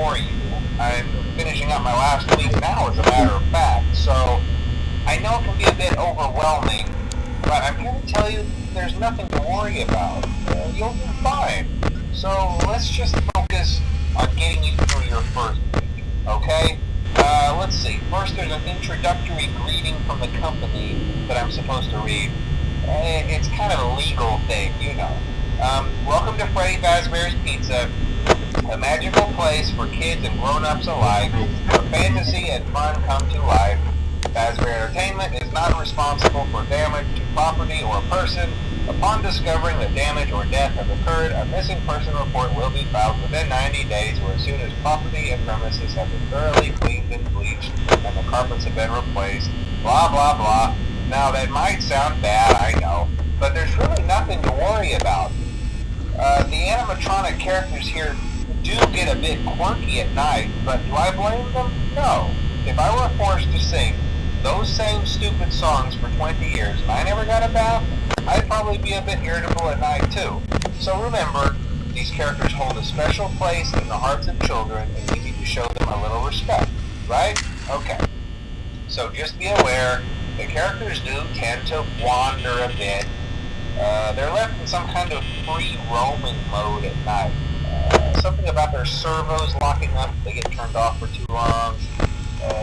bore you. I'm finishing up my last week now, as a matter of fact, so I know it can be a bit overwhelming, but I'm here to tell you there's nothing to worry about. You'll be fine. So let's just focus on getting you through your first week, okay? Let's see. First, there's an introductory greeting from the company that I'm supposed to read. It's kind of a legal thing, you know. Welcome to Freddy Fazbear's Pizza, a magical place for kids and grown-ups alike, where fantasy and fun come to life. Fazbear Entertainment is not responsible for damage to property or person. Upon discovering that damage or death has occurred, a missing person report will be filed within 90 days or as soon as property and premises have been thoroughly cleaned and bleached and the carpets have been replaced. Blah, blah, blah. Now, that might sound bad, I know, but there's really nothing to worry about. The animatronic characters here do get a bit quirky at night, but do I blame them? No. If I were forced to sing those same stupid songs for 20 years and I never got a bath, I'd probably be a bit irritable at night too. So remember, these characters hold a special place in the hearts of children and we need to show them a little respect, right? Okay. So just be aware, the characters do tend to wander a bit. They're left in some kind of free roaming mode at night. Something about their servos locking up if they get turned off for too long.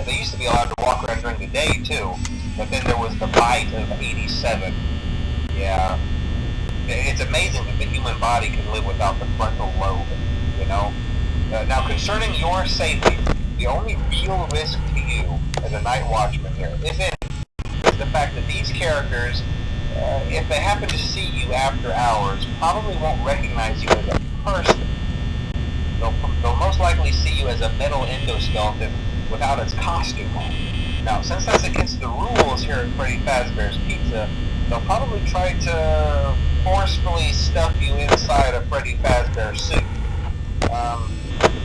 They used to be allowed to walk around during the day too, but then there was the bite of 87. Yeah. It's amazing that the human body can live without the frontal lobe, you know? Now, concerning your safety, the only real risk to you as a night watchman here, if any, is the fact that these characters, if they happen to see you after hours, probably won't recognize you as a person. They'll most likely see you as a metal endoskeleton without its costume on. Now, since that's against the rules here at Freddy Fazbear's Pizza, they'll probably try to forcefully stuff you inside a Freddy Fazbear suit.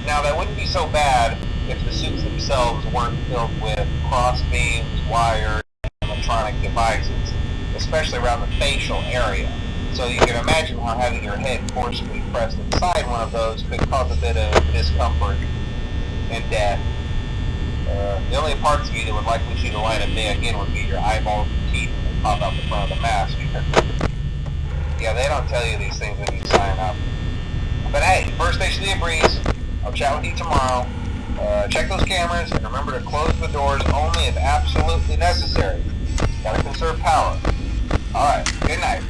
Now, that wouldn't be so bad if the suits themselves weren't filled with cross beams, wires, and electronic devices, especially around the facial area. So you can imagine how having your head forcefully pressed inside one of those could cause a bit of discomfort and death. The only parts of you that would likely see the light of day again would be your eyeballs and teeth that pop out the front of the mask. Yeah, they don't tell you these things when you sign up. But hey, first station of the breeze. I'll chat with you tomorrow. Check those cameras and remember to close the doors only if absolutely necessary. Gotta conserve power. Alright, good night.